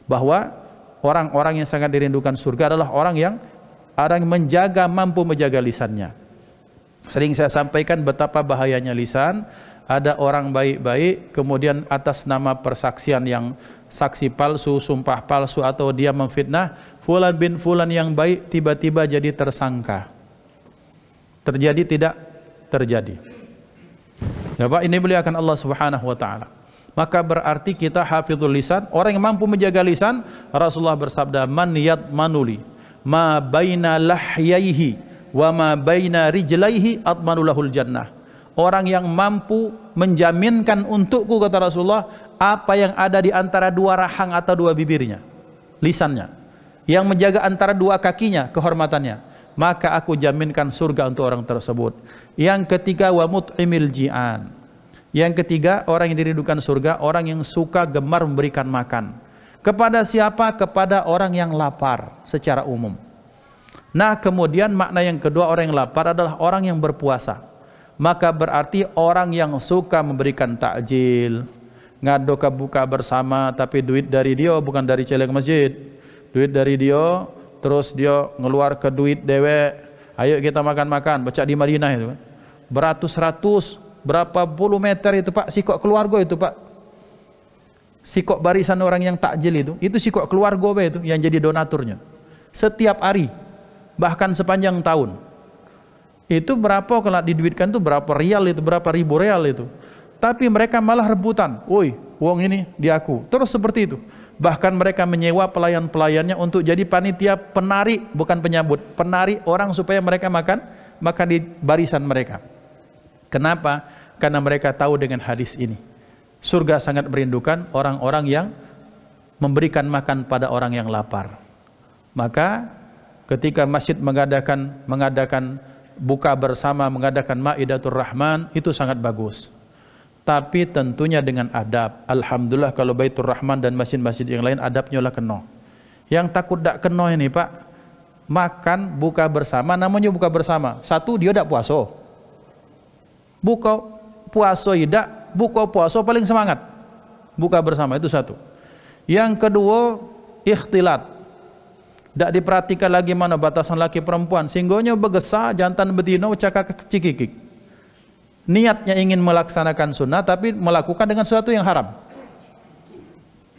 bahwa orang-orang yang sangat dirindukan surga adalah orang yang mampu menjaga lisannya. Sering saya sampaikan betapa bahayanya lisan. Ada orang baik-baik kemudian atas nama persaksian yang saksi palsu, sumpah palsu, atau dia memfitnah fulan bin fulan yang baik, tiba-tiba jadi tersangka. Terjadi tidak? Terjadi. Bapak, ini beliakan Allah Subhanahu wa taala. Maka berarti kita hafizul lisan, orang yang mampu menjaga lisan. Rasulullah bersabda, man yadmanuli ma baina lahyaihi wa ma baina rijlaihi admanulahul jannah. Orang yang mampu menjaminkan untukku, kata Rasulullah, apa yang ada di antara dua rahang atau dua bibirnya, lisannya, yang menjaga antara dua kakinya, kehormatannya, maka aku jaminkan surga untuk orang tersebut. Yang ketiga, wa mut'imil ji'an. Yang ketiga, orang yang dirindukan surga, orang yang suka gemar memberikan makan. Kepada siapa? Kepada orang yang lapar secara umum. Nah, kemudian makna yang kedua, orang yang lapar adalah orang yang berpuasa. Maka berarti orang yang suka memberikan takjil, ngado ke buka bersama, tapi duit dari dia bukan dari celeng masjid, duit dari dia, terus dia ngeluar ke duit dewe, ayo kita makan-makan, baca di Madinah itu kan, beratus-ratus, berapa puluh meter itu Pak, sikok keluarga itu Pak, sikok barisan orang yang takjil itu sikok keluarga itu yang jadi donaturnya, setiap hari, bahkan sepanjang tahun. Itu berapa kalau diduitkan itu berapa rial itu, berapa ribu rial itu. Tapi mereka malah rebutan, woi, uang ini di aku. Terus seperti itu. Bahkan mereka menyewa pelayan-pelayannya untuk jadi panitia penari, bukan penyambut, penari orang supaya mereka makan di barisan mereka. Kenapa? Karena mereka tahu dengan hadis ini. Surga sangat merindukan orang-orang yang memberikan makan pada orang yang lapar. Maka ketika masjid mengadakan buka bersama, mengadakan Maidatur Rahman, itu sangat bagus. Tapi tentunya dengan adab. Alhamdulillah kalau Baitur Rahman dan masjid-masjid yang lain adabnya lah kena. Yang takut tak kena ini Pak, makan buka bersama, namanya buka bersama. Satu, dia tak puasa. Buka puasa tidak, buka puasa paling semangat. Buka bersama itu satu. Yang kedua, ikhtilat. Tak diperhatikan lagi mana batasan laki perempuan, sehinggonya begesa jantan betina cakak cikikik. Niatnya ingin melaksanakan sunnah tapi melakukan dengan sesuatu yang haram.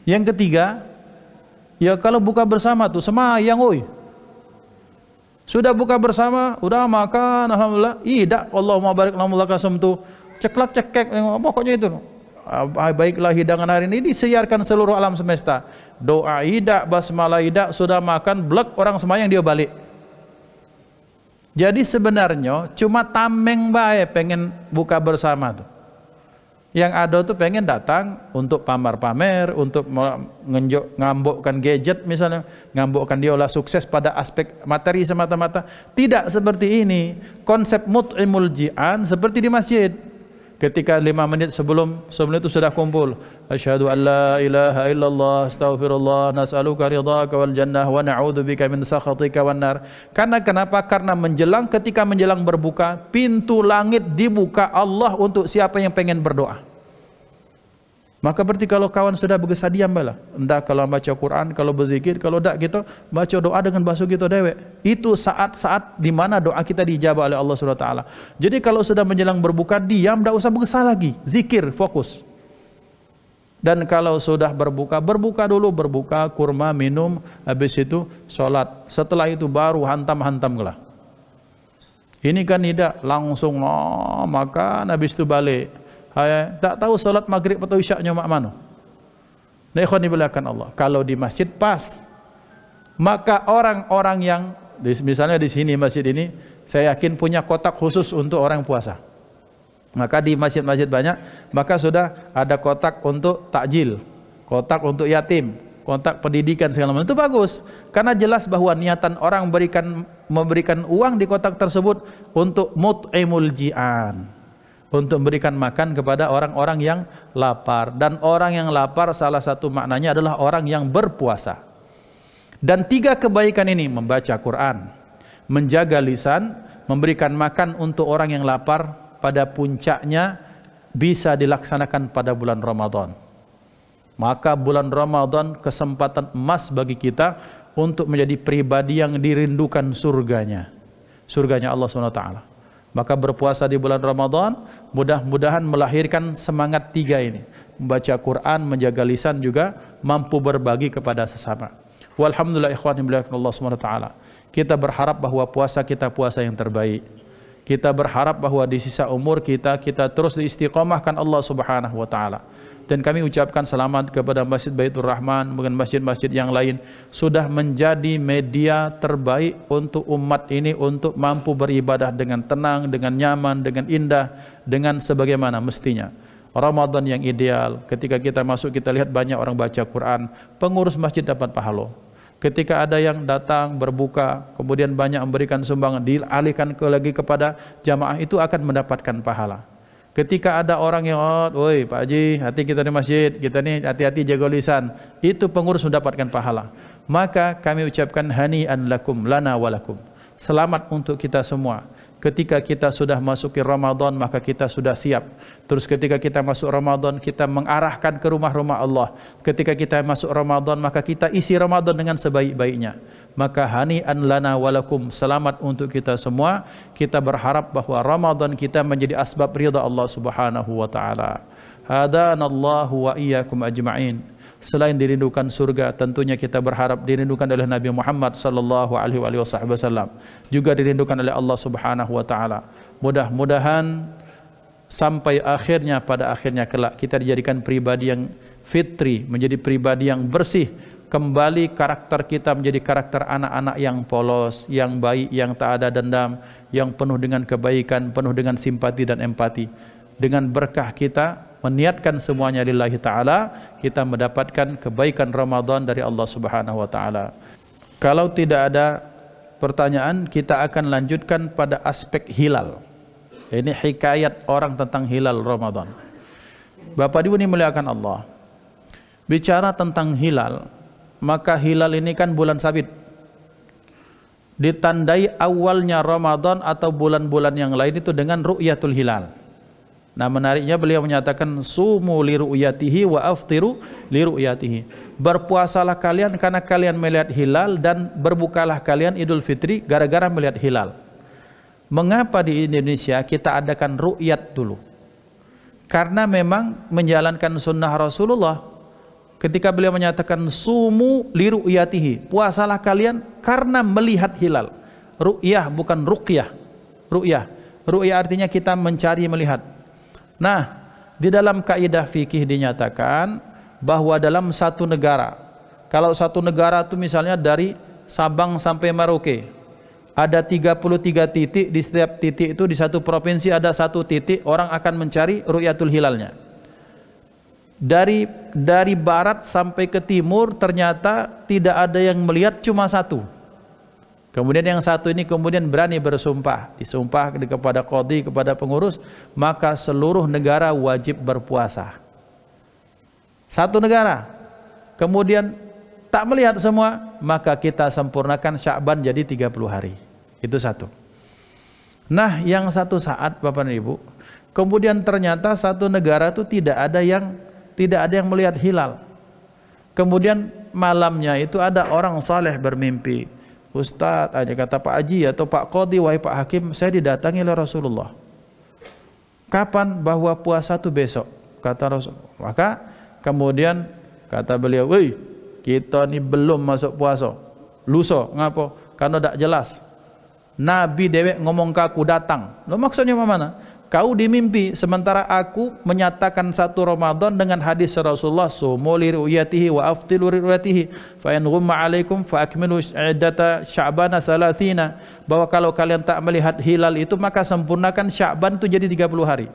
Yang ketiga, ya kalau buka bersama tuh semayang oi. Sudah buka bersama, udah makan, alhamdulillah. Tidak, Allahumma barik lana lakasum tuh ceklak cekek, pokoknya itu. Baiklah hidangan hari ini disiarkan seluruh alam semesta. Doa idak, basmalah idak, sudah makan, blek orang semayang dia balik. Jadi sebenarnya cuma tameng bae pengen buka bersama tuh. Yang ada tuh pengen datang untuk pamer-pamer, untuk ngambokkan gadget misalnya, ngambokkan dia olah sukses pada aspek materi semata-mata. Tidak seperti ini. Konsep mut'imul ji'an seperti di masjid. Ketika 5 menit sebelum itu sudah kumpul, asyhadu an la ilaha illallah, astaghfirullah, nas'aluka ridhaka wal jannah wa na'udzubika min sakhatika wan nar. Karena kenapa? Karena ketika menjelang berbuka, pintu langit dibuka Allah untuk siapa yang pengen berdoa. Maka berarti kalau kawan sudah bergesa diam balah. Entah kalau baca Quran, kalau berzikir, kalau tak kita baca doa dengan bahasa kita dewe. Itu saat-saat di mana doa kita dijabah oleh Allah Subhanahu wa taala. Jadi kalau sudah menjelang berbuka diam, tak usah bergesa lagi. Zikir, fokus. Dan kalau sudah berbuka dulu, berbuka, kurma, minum, habis itu sholat. Setelah itu baru hantam-hantam lah. Ini kan tidak langsung makan habis itu balik. Tak tahu salat maghrib atau isyaknya mak mana. Nah, ikhwan dimuliakan Allah, kalau di masjid pas, maka orang-orang yang misalnya di sini masjid ini, saya yakin punya kotak khusus untuk orang puasa. Maka di masjid-masjid banyak, maka sudah ada kotak untuk takjil, kotak untuk yatim, kotak pendidikan segala macam. Itu bagus, karena jelas bahwa niatan orang memberikan uang di kotak tersebut untuk mut'imul ji'an, untuk memberikan makan kepada orang-orang yang lapar. Dan orang yang lapar salah satu maknanya adalah orang yang berpuasa. Dan 3 kebaikan ini, membaca Quran, menjaga lisan, memberikan makan untuk orang yang lapar, pada puncaknya bisa dilaksanakan pada bulan Ramadan. Maka bulan Ramadan kesempatan emas bagi kita untuk menjadi pribadi yang dirindukan surganya Allah SWT. Maka berpuasa di bulan Ramadan mudah-mudahan melahirkan semangat 3 ini, membaca Quran, menjaga lisan, juga mampu berbagi kepada sesama. Walhamdulillah ikhwani Allah SWT, kita berharap bahwa puasa kita puasa yang terbaik. Kita berharap bahwa di sisa umur kita terus diistiqomahkan Allah Subhanahu wa taala. Dan kami ucapkan selamat kepada Masjid Baitur Rahman, bukan masjid-masjid yang lain, sudah menjadi media terbaik untuk umat ini untuk mampu beribadah dengan tenang, dengan nyaman, dengan indah, dengan sebagaimana mestinya. Ramadan yang ideal, ketika kita masuk kita lihat banyak orang baca Quran, pengurus masjid dapat pahala. Ketika ada yang datang berbuka, kemudian banyak memberikan sumbangan, dialihkan lagi kepada jamaah, itu akan mendapatkan pahala. Ketika ada orang yang, woi Pak Haji, hati kita di masjid, kita nih hati-hati jaga lisan, itu pengurus mendapatkan pahala. Maka kami ucapkan hani'an lakum lana walakum, selamat untuk kita semua. Ketika kita sudah masuki Ramadan, maka kita sudah siap. Terus ketika kita masuk Ramadan, kita mengarahkan ke rumah-rumah Allah. Ketika kita masuk Ramadan, maka kita isi Ramadan dengan sebaik-baiknya. Maka hani'an lana walakum, selamat untuk kita semua. Kita berharap bahwa Ramadan kita menjadi asbab ridha Allah Subhanahu wa taala. Hadanallahu wa iyyakum ajma'in. Selain dirindukan surga, tentunya kita berharap dirindukan oleh Nabi Muhammad sallallahu alaihi wasallam, juga dirindukan oleh Allah Subhanahu wa taala. Mudah-mudahan sampai akhirnya, pada akhirnya kelak kita dijadikan pribadi yang fitri, menjadi pribadi yang bersih, kembali karakter kita menjadi karakter anak-anak yang polos, yang baik, yang tak ada dendam, yang penuh dengan kebaikan, penuh dengan simpati dan empati. Dengan berkah kita meniatkan semuanya lillahi ta'ala, kita mendapatkan kebaikan Ramadan dari Allah Subhanahu wa ta'ala. Kalau tidak ada pertanyaan, kita akan lanjutkan pada aspek hilal. Ini hikayat orang tentang hilal Ramadan. Bapak Ibu dimuliakan Allah, bicara tentang hilal, maka hilal ini kan bulan sabit, ditandai awalnya Ramadan atau bulan-bulan yang lain itu dengan ru'yatul hilal. Nah, menariknya beliau menyatakan sumu li ru'yatihi wa aftiru li ru'yatihi. Berpuasalah kalian karena kalian melihat hilal, dan berbukalah kalian Idul Fitri gara-gara melihat hilal. Mengapa di Indonesia kita adakan ru'yat dulu? Karena memang menjalankan sunnah Rasulullah. Ketika beliau menyatakan sumu li ru'yatihi, puasalah kalian karena melihat hilal. Ru'yah bukan ruqyah. Ru'yah. Ru'yah artinya kita mencari, melihat. Nah, di dalam kaidah fikih dinyatakan bahwa dalam satu negara, kalau satu negara itu misalnya dari Sabang sampai Merauke, ada 33 titik, di setiap titik itu di satu provinsi ada satu titik, orang akan mencari ru'yatul hilalnya. Dari barat sampai ke timur ternyata tidak ada yang melihat, cuma satu. Kemudian yang satu ini kemudian berani bersumpah, disumpah kepada qadhi, kepada pengurus, maka seluruh negara wajib berpuasa. Satu negara. Kemudian tak melihat semua, maka kita sempurnakan Sya'ban jadi 30 hari. Itu satu. Nah, yang satu saat Bapak dan Ibu, kemudian ternyata satu negara itu tidak ada yang melihat hilal. Kemudian malamnya itu ada orang saleh bermimpi. Ustaz, aja kata Pak Haji atau Pak Qadhi, wahai Pak Hakim, saya didatangi oleh Rasulullah. Kapan? Bahwa puasa itu besok, kata Rasul. Maka kemudian kata beliau, woi, kita ni belum masuk puasa. Lusa, ngapa? Karena tak jelas. Nabi dewek ngomong ke aku datang. Lo maksudnya mana? kau dimimpi, sementara aku menyatakan 1 Ramadan dengan hadis Rasulullah, sumu li ru'yatihi wa aftilu li ru'yatihi fa in ghumma 'alaikum fa akmilu iddata sya'bana 30, bahwa kalau kalian tak melihat hilal itu maka sempurnakan Sya'ban itu jadi 30 hari.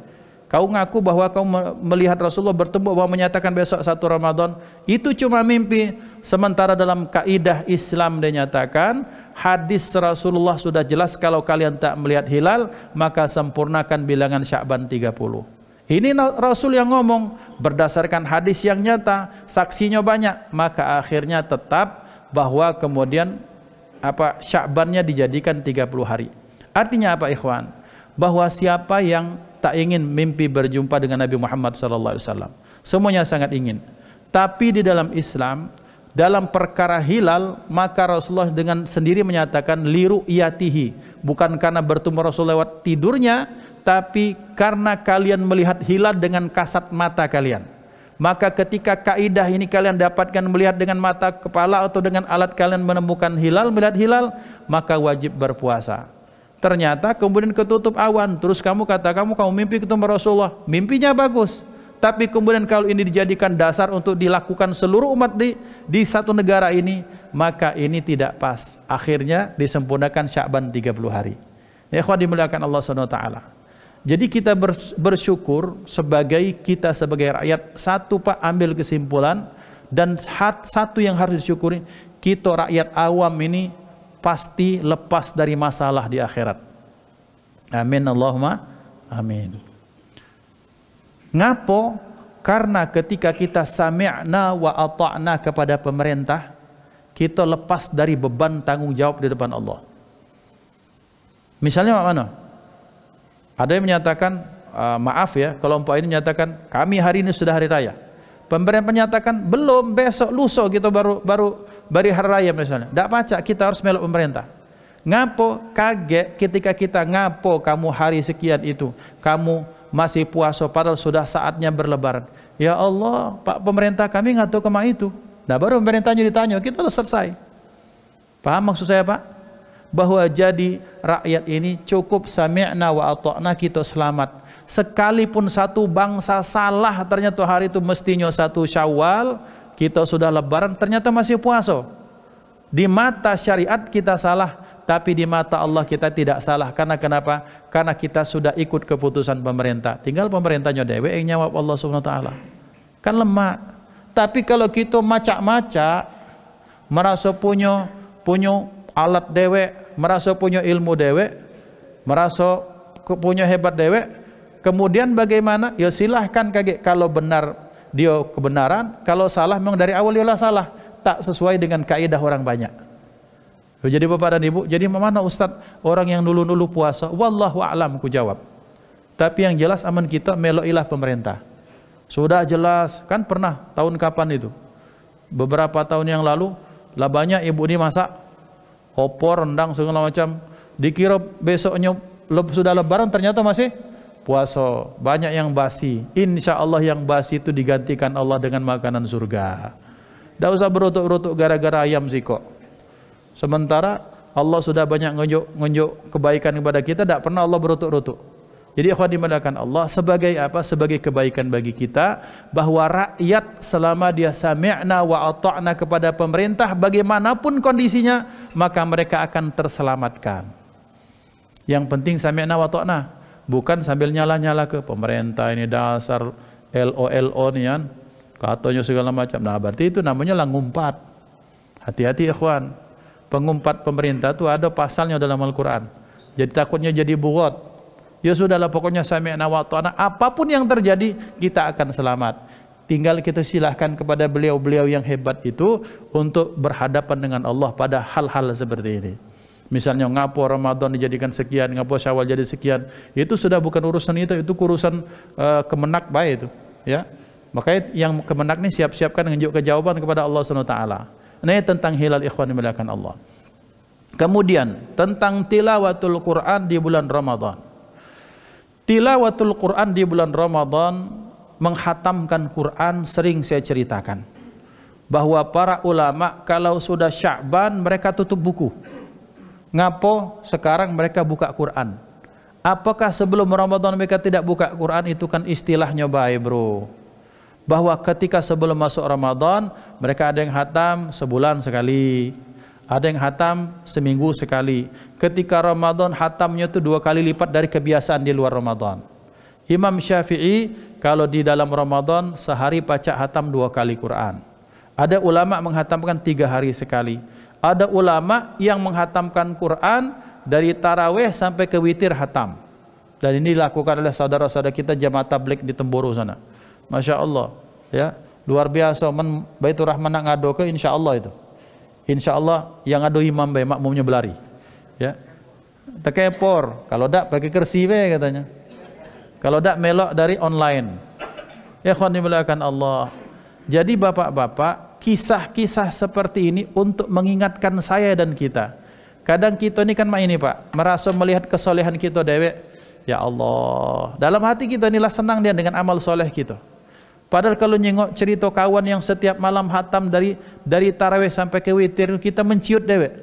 Kau ngaku bahwa kau melihat Rasulullah bertemu bahwa menyatakan besok 1 Ramadan, itu cuma mimpi. Sementara dalam kaidah Islam dinyatakan hadis Rasulullah sudah jelas, kalau kalian tak melihat hilal maka sempurnakan bilangan Sya'ban 30. Ini Rasul yang ngomong berdasarkan hadis yang nyata, saksinya banyak, maka akhirnya tetap bahwa kemudian Sya'bannya dijadikan 30 hari. Artinya apa ikhwan? Bahwa siapa yang tak ingin mimpi berjumpa dengan Nabi Muhammad SAW, semuanya sangat ingin. Tapi di dalam Islam, dalam perkara hilal, maka Rasulullah dengan sendiri menyatakan liru iyatihi, bukan karena bertemu Rasul lewat tidurnya, tapi karena kalian melihat hilal dengan kasat mata kalian. Maka ketika kaidah ini kalian dapatkan melihat dengan mata kepala atau dengan alat kalian menemukan hilal, melihat hilal, maka wajib berpuasa. Ternyata kemudian ketutup awan, terus kamu mimpi ketemu Rasulullah, mimpinya bagus, tapi kemudian kalau ini dijadikan dasar untuk dilakukan seluruh umat di satu negara ini, maka ini tidak pas. Akhirnya disempurnakan Sya'ban 30 hari. Ya ikhwan dimuliakan Allah SWT. Jadi kita bersyukur kita sebagai rakyat, satu Pak, ambil kesimpulan, dan satu yang harus disyukuri, kita rakyat awam ini pasti lepas dari masalah di akhirat. Amin Allahumma amin. Ngapo? Karena ketika kita sami'na wa ata'na kepada pemerintah, kita lepas dari beban tanggung jawab di depan Allah. Misalnya mana? Ada yang menyatakan maaf ya, kelompok ini menyatakan kami hari ini sudah hari raya. Pemerintah menyatakan belum, besok lusa kita baru hari raya misalnya. Tak baca, kita harus melok pemerintah. Ngapo? Kaget ketika kita ngapo kamu hari sekian itu kamu masih puasa padahal sudah saatnya berlebaran. Ya Allah, Pak pemerintah kami nggak tahu kemana itu. Nah baru pemerintahnya ditanya, kita sudah selesai. Paham maksud saya Pak? Bahwa jadi rakyat ini cukup sami'na wa ata'na, kita selamat. Sekalipun satu bangsa salah, ternyata hari itu mestinya 1 Syawal, kita sudah lebaran, ternyata masih puasa. Di mata syariat kita salah, tapi di mata Allah kita tidak salah. Karena kenapa? Karena kita sudah ikut keputusan pemerintah. Tinggal pemerintahnya dewe yang jawab Allah SWT. Kan lemah. Tapi kalau kita macak-macak, merasa punya alat dewe, merasa punya ilmu dewe, merasa punya hebat dewe, kemudian bagaimana? Ya silahkan kaget, kalau benar dia kebenaran, kalau salah memang dari awal dia salah, tak sesuai dengan kaidah orang banyak. Jadi Bapak dan Ibu, jadi mana Ustaz orang yang dulu puasa? Wallahu a'lam, ku jawab. Tapi yang jelas aman kita meloilah pemerintah. Sudah jelas, kan pernah tahun kapan itu? Beberapa tahun yang lalu, lah banyak ibu ini masak opor, rendang segala macam. Dikira besoknya sudah lebaran, ternyata masih puasa. Banyak yang basi. Insya Allah yang basi itu digantikan Allah dengan makanan surga. Tidak usah berutuk-berutuk gara-gara ayam sih kok. Sementara Allah sudah banyak ngunjuk kebaikan kepada kita, tidak pernah Allah berutuk-berutuk. Jadi ikhwan dimuliakan Allah, sebagai apa? Sebagai kebaikan bagi kita, bahwa rakyat selama dia sami'na wa ata'na kepada pemerintah, bagaimanapun kondisinya, maka mereka akan terselamatkan. Yang penting sami'na wa ata'na, bukan sambil nyala-nyala ke pemerintah ini dasar LO nih kan, katanya segala macam. Nah berarti itu namanya lah ngumpat. Hati-hati ikhwan, pengumpat pemerintah itu ada pasalnya dalam Al-Quran. Jadi takutnya jadi bugot. Ya sudahlah, pokoknya sami'na wa ata'na, apapun yang terjadi kita akan selamat. Tinggal kita silahkan kepada beliau-beliau yang hebat itu untuk berhadapan dengan Allah pada hal-hal seperti ini. Misalnya ngapo Ramadan dijadikan sekian, ngapo Syawal jadi sekian, itu sudah bukan urusan itu urusan kemenak baik itu, ya. Makanya yang kemenak ini siap-siapkan menunjuk kejawaban kepada Allah SWT. Ini tentang hilal ikhwan dimuliakan Allah. Kemudian tentang tilawatul Quran di bulan Ramadan. Tilawatul Quran di bulan Ramadan, menghatamkan Quran, sering saya ceritakan bahwa para ulama kalau sudah Sya'ban mereka tutup buku. Ngapo? Sekarang mereka buka Quran. Apakah sebelum Ramadan mereka tidak buka Quran? Itu kan istilahnya baik bro. Bahwa ketika sebelum masuk Ramadan, mereka ada yang hatam sebulan sekali, ada yang hatam seminggu sekali. Ketika Ramadan hatamnya itu 2 kali lipat dari kebiasaan di luar Ramadan. Imam Syafi'i kalau di dalam Ramadan sehari baca hatam 2 kali Quran. Ada ulama menghatamkan 3 hari sekali. Ada ulama yang menghatamkan Quran dari tarawih sampai ke witir hatam. Dan ini dilakukan oleh saudara-saudara kita jamaah tabligh di Temboro sana. Masya Allah, ya, luar biasa. Baitur Rahman nak ngado ke, insya Allah itu. Insya Allah yang ngado imam bae makmumnya belari. Ya, tekepor. Kalau dak pakai kursi bae katanya. Kalau dak melok dari online. Ya ikhwan dimuliakan Allah. Jadi bapak-bapak, kisah-kisah seperti ini untuk mengingatkan saya dan kita. Kadang kita ini kan ini Pak, merasa melihat kesolehan kita dewek. Ya Allah, dalam hati kita inilah senang dia dengan amal soleh kita. Padahal kalau nyengok cerita kawan yang setiap malam hatam dari tarawih sampai ke witir, kita menciut dewek.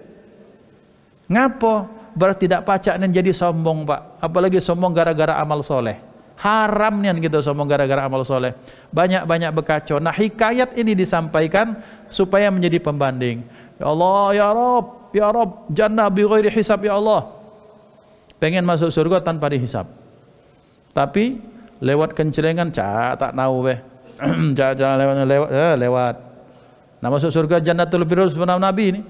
Ngapo? Berarti tidak pacak dan jadi sombong Pak. Apalagi sombong gara-gara amal soleh. Haram nian kita sombong gara-gara amal soleh. Banyak-banyak bekacau. Nah hikayat ini disampaikan supaya menjadi pembanding. Ya Allah, ya Rabb, jannah bi ghairi hisab ya Allah. Pengen masuk surga tanpa dihisab. Tapi lewat kencelengan tak tahu beh. lewat. Nah masuk surga jannatul firdaus bersama Nabi ini.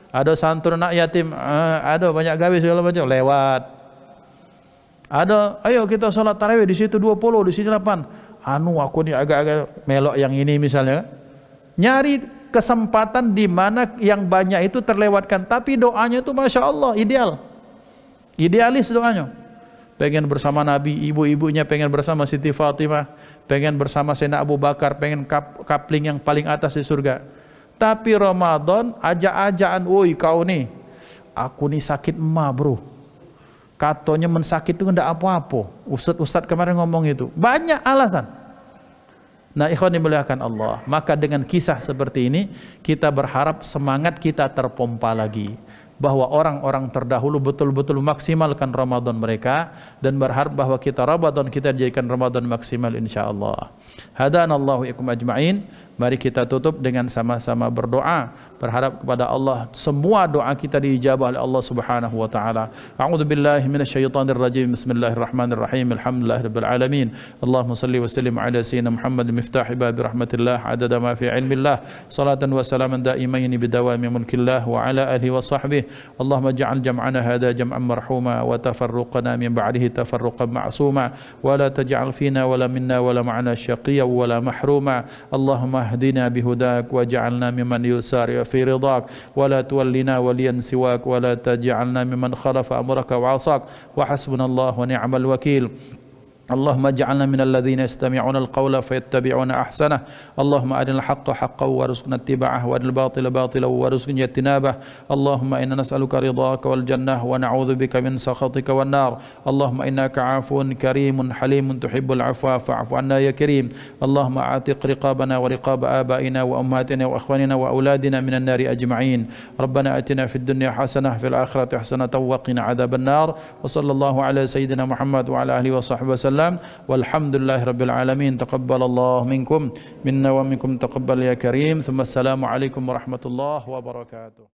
Ada santun anak yatim, ada banyak gawe segala macam lewat. Ada, ayo kita sholat tarawih di situ 20, di sini 8. Aku nih agak-agak melok yang ini misalnya. Nyari kesempatan di mana yang banyak itu terlewatkan, tapi doanya itu masya Allah idealis doanya. Pengen bersama Nabi, ibu-ibunya pengen bersama Siti Fatimah, pengen bersama Sayyidina Abu Bakar, pengen kapling yang paling atas di surga. Tapi Ramadan ajak-ajakan, woi kau nih, aku nih sakit emak bro, katanya mensakit itu enggak apa-apa. Ustadz kemarin ngomong itu, banyak alasan. Nah ikhwan dimuliakan Allah, maka dengan kisah seperti ini kita berharap semangat kita terpompa lagi, bahwa orang-orang terdahulu betul-betul maksimalkan Ramadan mereka, dan berharap bahwa Ramadan kita dijadikan Ramadan maksimal insyaallah. Hadanallahu ikum ajma'in. Mari kita tutup dengan sama-sama berdoa, berharap kepada Allah semua doa kita diijabah oleh Allah Subhanahu wa taala. A'udzu billahi minasyaitonir rajim. Bismillahirrahmanirrahim. Alhamdulillahirabbil alamin. Allahumma shalli wa sallim ala sayyidina Muhammad miftah babi rahmatillah adada ma fi ilmillah. Salatan wa salaman daimain bidawami mulkillah wa ala alihi wa sahbihi. Allahumma ij'al jam'ana hadha jam'an marhuma wa tafarruqana min ba'dihi tafarruqan ma'suma wa la taj'al fina wa la minna wa la ma'ana syaqiyya wa la mahruma. Allahumma اهدنا بهداك وجعلنا ممن يسارع في رضاك ولا تولنا وليا سواك ولا تجعلنا ممن خلف أمرك وعصاك وحسبنا الله ونعم الوكيل. اللهم اجعلنا من الذين يستمعون القول فيتبعون احسنه. اللهم ارنا الحق حقا وارزقنا اتباعه وارنا الباطل باطلا وارزقنا اجتنابه. اللهم انا نسالك رضاك والجنه ونعوذ بك من سخطك والنار. اللهم انك عفو كريم حليم تحب العفو فاعف عنا يا كريم. اللهم اعتق رقابنا ورقاب ابائنا وامهاتنا واخواننا واولادنا من النار اجمعين. ربنا اتنا في الدنيا حسنه في الاخره حسنه وقنا عذاب النار. وصلى الله على سيدنا محمد وعلى اله وصحبه وسلم. والحمد لله رب العالمين. تقبل الله منكم منا ومنكم تقبل يا كريم. ثم السلام عليكم ورحمة الله وبركاته.